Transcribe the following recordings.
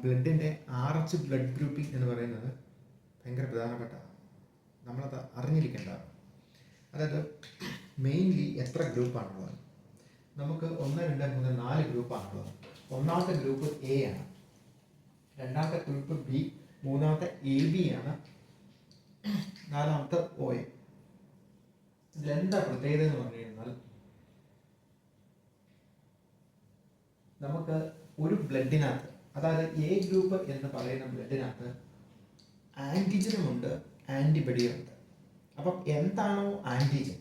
ബ്ലഡിൻ്റെ RH blood grouping എന്ന് പറയുന്നത് ഭയങ്കര പ്രധാനപ്പെട്ട, നമ്മളത് അറിഞ്ഞിരിക്കേണ്ടതാണ്. അതായത് മെയിൻലി എത്ര ഗ്രൂപ്പാണുള്ളത്? നമുക്ക് 1, 2, 3, 4 ഗ്രൂപ്പാണുള്ളത്. ഒന്നാമത്തെ ഗ്രൂപ്പ് എ ആണ്, രണ്ടാമത്തെ ഗ്രൂപ്പ് ബി, മൂന്നാമത്തെ AB ആണ്, നാലാമത്തെ OA. ഇതിലെന്താ പ്രത്യേകത എന്ന് പറഞ്ഞു കഴിഞ്ഞാൽ, നമുക്ക് ഒരു ബ്ലഡിനകത്ത്, അതായത് എ ഗ്രൂപ്പ് എന്ന് പറയുന്ന ബ്ലഡിനകത്ത് ആൻറ്റിജനുമുണ്ട്, ആൻറ്റിബഡിയുമുണ്ട്. അപ്പം എന്താണോ ആൻറ്റിജൻ,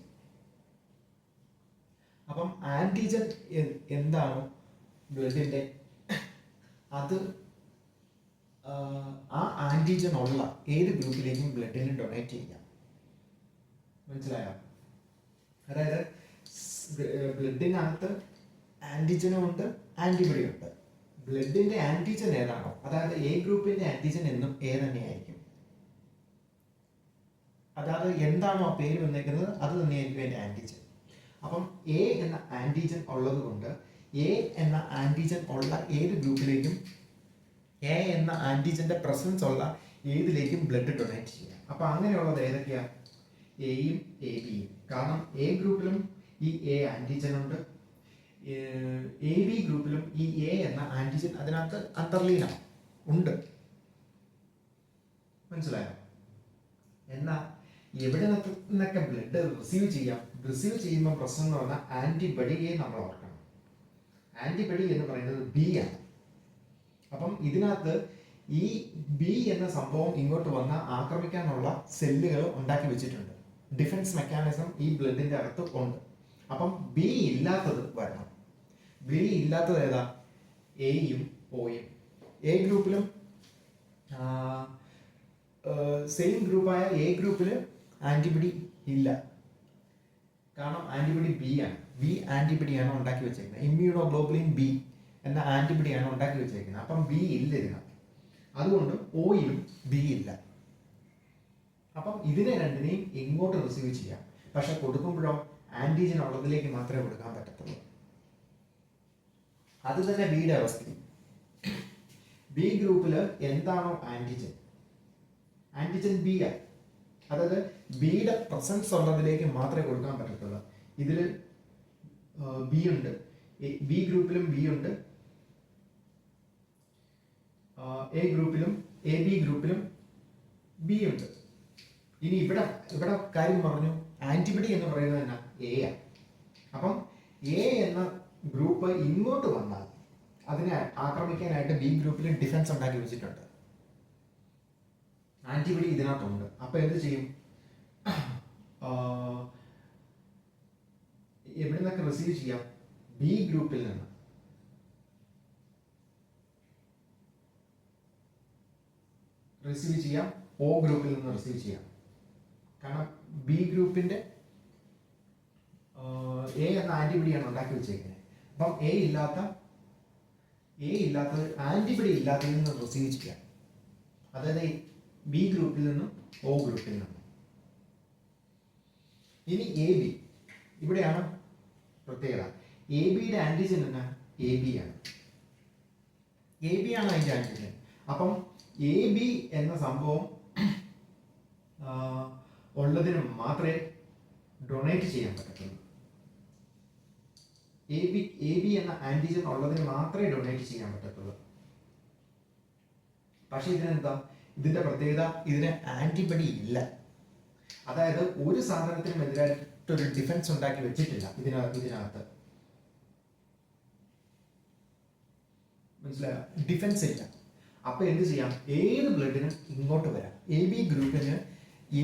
അപ്പം ആൻറ്റിജൻ എന്താണോ ബ്ലഡിൻ്റെ, അത് ആ ആൻറ്റിജൻ ഉള്ള ഏത് ഗ്രൂപ്പിലേക്കും ബ്ലഡിന് ഡൊണേറ്റ് ചെയ്യാം. മനസ്സിലായോ? അതായത് ബ്ലഡിനകത്ത് ആൻറ്റിജനും ഉണ്ട്, ആൻറ്റിബഡിയും ഉണ്ട്. ബ്ലഡിൻ്റെ ആൻറ്റിജൻ ഏതാണോ, അതായത് എ ഗ്രൂപ്പിൻ്റെ ആൻറ്റിജൻ എന്നും എ തന്നെയായിരിക്കും. അതായത് എന്താണോ ആ പേര് വന്നേക്കുന്നത് അത് തന്നെയായിരിക്കും എൻ്റെ ആൻറ്റിജൻ. അപ്പം എ എന്ന ആൻറ്റിജൻ ഉള്ളത് കൊണ്ട് എ എന്ന ആൻറ്റിജൻ ഉള്ള ഏത് ഗ്രൂപ്പിലേക്കും, എ എന്ന ആൻറ്റിജൻ്റെ പ്രസൻസ് ഉള്ള ഏതിലേക്കും ബ്ലഡ് ഡൊണേറ്റ് ചെയ്യാം. അപ്പം അങ്ങനെയുള്ളത് ഏതൊക്കെയാണ്? എയും AB-യും. കാരണം എ ഗ്രൂപ്പിലും ഈ എ ആൻറ്റിജൻ ഉണ്ട്, AB ഗ്രൂപ്പിലും ഈ എ എന്ന ആൻറ്റിജൻ അതിനകത്ത് അന്തർലീനം ഉണ്ട്. മനസ്സിലായോ? എന്നാൽ എവിടെ നിന്നൊക്കെ ബ്ലഡ് റിസീവ് ചെയ്യാം? റിസീവ് ചെയ്യുമ്പോൾ പ്രശ്നം എന്ന് പറഞ്ഞാൽ ആൻറ്റിബഡിയെ നമ്മൾ ഓർക്കണം. ആൻറ്റിബഡി എന്ന് പറയുന്നത് B ആണ്. അപ്പം ഇതിനകത്ത് ഈ B എന്ന സംഭവം ഇങ്ങോട്ട് വന്ന് ആക്രമിക്കാനുള്ള സെല്ലുകൾ ഉണ്ടാക്കി വെച്ചിട്ടുണ്ട്. ഡിഫൻസ് മെക്കാനിസം ഈ ബ്ലഡിൻ്റെ അകത്ത് ഉണ്ട്. അപ്പം B ഇല്ലാത്തത് വരണം. B ഇല്ലാത്തത് ഏതാ? എയും Oയും. എ ഗ്രൂപ്പിലും സെയിം ഗ്രൂപ്പായ എ ഗ്രൂപ്പിൽ ആൻറ്റിബഡി ഇല്ല, കാരണം ആൻറ്റിബഡി B ആണ്. B ആൻറ്റിബഡിയാണ് ഉണ്ടാക്കി വെച്ചേക്കുന്നത്. ഇമ്മ്യൂണോഗ്ലോബുലിൻ B എന്ന ആൻറ്റിബഡിയാണ് ഉണ്ടാക്കി വെച്ചേക്കുന്നത്. അപ്പം B ഇല്ല ഇതിനകത്ത്. അതുകൊണ്ട് Oയിലും B ഇല്ല. അപ്പം ഇതിനെ രണ്ടിനെയും എങ്ങോട്ട് റിസീവ് ചെയ്യാം, പക്ഷെ കൊടുക്കുമ്പോഴോ ആൻറ്റിജൻ ഉള്ളതിലേക്ക് മാത്രമേ കൊടുക്കാൻ പറ്റത്തുള്ളൂ. അത് തന്നെ ബിയുടെ അവസ്ഥയും. B ഗ്രൂപ്പിൽ എന്താണോ ആൻറ്റിജൻ, ആൻറ്റിജൻ B ആണ്. അതായത് ബിയുടെ പ്രസൻസ് ഉള്ളതിലേക്ക് മാത്രമേ കൊടുക്കാൻ പറ്റത്തുള്ളൂ. ഇതിൽ B ഉണ്ട്, B ഗ്രൂപ്പിലും B ഉണ്ട്, എ ഗ്രൂപ്പിലും AB ഗ്രൂപ്പിലും B ഉണ്ട്. ഇനി ഇവിടെ കാര്യം പറഞ്ഞു, ആൻറ്റിബഡി എന്ന് പറയുന്നത് തന്നെ എ ആണ്. അപ്പം എ എന്ന ഗ്രൂപ്പ് ഇങ്ങോട്ട് വന്നാൽ അതിനെ ആക്രമിക്കാനായിട്ട് B ഗ്രൂപ്പിൽ ഡിഫൻസ് ഉണ്ടാക്കി വെച്ചിട്ടുണ്ട്. ആൻറ്റിബഡി ഇതിനകത്തുണ്ട്. അപ്പം എന്ത് ചെയ്യും? എവിടെ നിന്നൊക്കെ റിസീവ് ചെയ്യാം? B ഗ്രൂപ്പിൽ നിന്ന്. റിസീവ് ചെയ്യാം, O ഗ്രൂപ്പിൽ നിന്ന് റിസീവ് ചെയ്യാം. കാരണം B ഗ്രൂപ്പിന്റെ എ എന്ന ആൻറ്റിബഡിയാണ് ഉണ്ടാക്കി വെച്ചേക്കുന്നത്. അപ്പം എ ഇല്ലാത്തത് ആൻറ്റിബഡി ഇല്ലാത്തതിൽ നിന്ന് റിസീവ് ചെയ്യാം. അതായത് B ഗ്രൂപ്പിൽ നിന്നും O ഗ്രൂപ്പിൽ നിന്നും. ഇനി AB, ഇവിടെയാണ് പ്രത്യേകത. ABയുടെ ആൻറ്റിജൻ എന്നാ? AB ആണ്. AB ആണ് അതിൻ്റെ ആൻറ്റിജൻ. അപ്പം AB എന്ന സംഭവം ഉള്ളതിന് മാത്രമേ ഡൊണേറ്റ് ചെയ്യാൻ പറ്റത്തുള്ളൂ. AB എന്ന ആൻറ്റിജൻ ഉള്ളതിന് മാത്രമേ ഡൊണേറ്റ് ചെയ്യാൻ പറ്റത്തുള്ളൂ. പക്ഷെ ഇതിനെന്താ? ഇതിന്റെ പ്രത്യേകത, ഇതിന് ആൻറ്റിബഡി ഇല്ല. അതായത് ഒരു സാധനത്തിനും എതിരായിട്ടൊരു ഡിഫൻസ് ഉണ്ടാക്കി വെച്ചിട്ടില്ല ഇതിനകത്ത്. മനസ്സിലായോ? ഡിഫൻസ് ഇല്ല. അപ്പൊ എന്ത് ചെയ്യാം? ഏത് ബ്ലഡിനും ഇങ്ങോട്ട് വരാം. AB ഗ്രൂപ്പിന്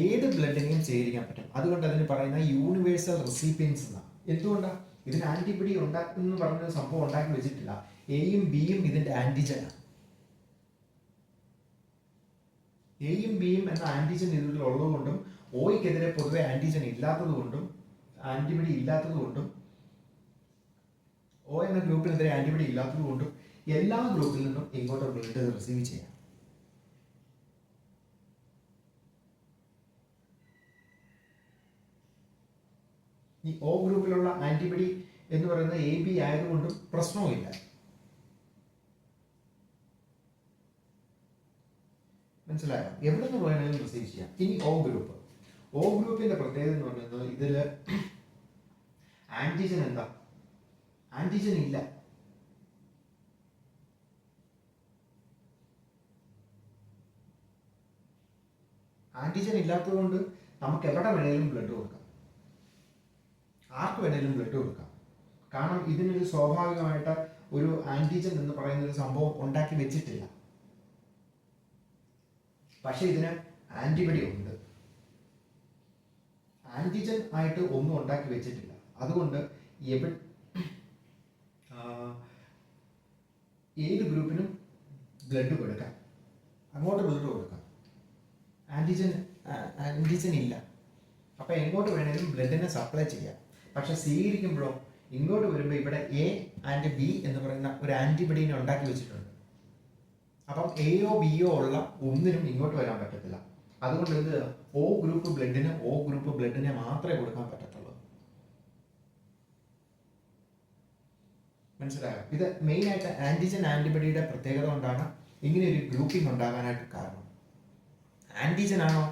ഏത് ബ്ലഡിനെയും ചേരിക്കാൻ പറ്റും. അതുകൊണ്ട് അതിന് പറയുന്ന യൂണിവേഴ്സൽ റെസിപ്പിയൻസ് എന്നാണ്. എന്തുകൊണ്ടാണ്? ഇതിന് ആന്റിബഡി ഉണ്ടാക്കുന്ന പറഞ്ഞൊരു സംഭവം ഉണ്ടാക്കി വെച്ചിട്ടില്ല. എയും ബിയും ഇതിന്റെ ആന്റിജനാണ്. എയും ബിയും എന്ന ആന്റിജൻ ഇതിൽ ഉള്ളതുകൊണ്ടും ഓയ്ക്കെതിരെ പൊതുവെ ആന്റിജൻ ഇല്ലാത്തത് കൊണ്ടും ആന്റിബഡി ഇല്ലാത്തത് കൊണ്ടും O എന്ന ഗ്രൂപ്പിനെതിരെ ആന്റിബഡി ഇല്ലാത്തത് കൊണ്ടും എല്ലാ ഗ്രൂപ്പിൽ നിന്നും ഇങ്ങോട്ട് ബ്ലഡ് റിസീവ് ചെയ്യാം. ഈ O ഗ്രൂപ്പിലുള്ള ആന്റിബഡി എന്ന് പറയുന്നത് AB ആയതുകൊണ്ടും പ്രശ്നവുമില്ല. മനസ്സിലായോ? എവിടെ നിന്ന് വേണമെങ്കിലും റിസീവ് ചെയ്യാം. ഇനി O ഗ്രൂപ്പ്. O ഗ്രൂപ്പിന്റെ പ്രത്യേകത എന്ന് പറയുന്നത് ഇതിൽ ആന്റിജൻ എന്താ? ആന്റിജൻ ഇല്ല. ആന്റിജൻ ഇല്ലാത്തത് കൊണ്ട് നമുക്ക് എവിടെ വേണേലും ബ്ലഡ് കൊടുക്കാം, ആർക്ക് വേണേലും ബ്ലഡ് കൊടുക്കാം. കാരണം ഇതിനൊരു സ്വാഭാവികമായിട്ട് ഒരു ആന്റിജൻ എന്ന് പറയുന്ന ഒരു സംഭവം ഉണ്ടാക്കി വെച്ചിട്ടില്ല. പക്ഷെ ഇതിന് ആന്റിബഡി ഉണ്ട്. ആന്റിജൻ ആയിട്ട് ഒന്നും ഉണ്ടാക്കി വെച്ചിട്ടില്ല. അതുകൊണ്ട് ഏത് ഗ്രൂപ്പിനും ബ്ലഡ് കൊടുക്കാം, അങ്ങോട്ട് ബ്ലഡ് കൊടുക്കാം. ആന്റിജൻ ഇല്ല. അപ്പം എങ്ങോട്ട് വേണമെങ്കിലും ബ്ലഡിനെ സപ്ലൈ ചെയ്യാം. പക്ഷെ സ്വീകരിക്കുമ്പോഴോ ഇങ്ങോട്ട് വരുമ്പോൾ ഇവിടെ A ആൻഡ് B എന്ന് പറയുന്ന ഒരു ആന്റിബഡീനെ ഉണ്ടാക്കി വെച്ചിട്ടുണ്ട്. അപ്പം Aയോ Bയോ ഉള്ള ഒന്നിനും ഇങ്ങോട്ട് വരാൻ പറ്റത്തില്ല. അതുകൊണ്ട് ഇത് O ഗ്രൂപ്പ് ബ്ലഡിനെ മാത്രമേ കൊടുക്കാൻ പറ്റത്തുള്ളൂ. മനസ്സിലായോ? ഇത് മെയിനായിട്ട് ആന്റിജൻ ആന്റിബഡിയുടെ പ്രത്യേകത കൊണ്ടാണ് ഇങ്ങനെ ഒരു ഗ്രൂപ്പിംഗ് ഉണ്ടാകാനായിട്ട് കാരണം. ആന്റിജൻ ആണോ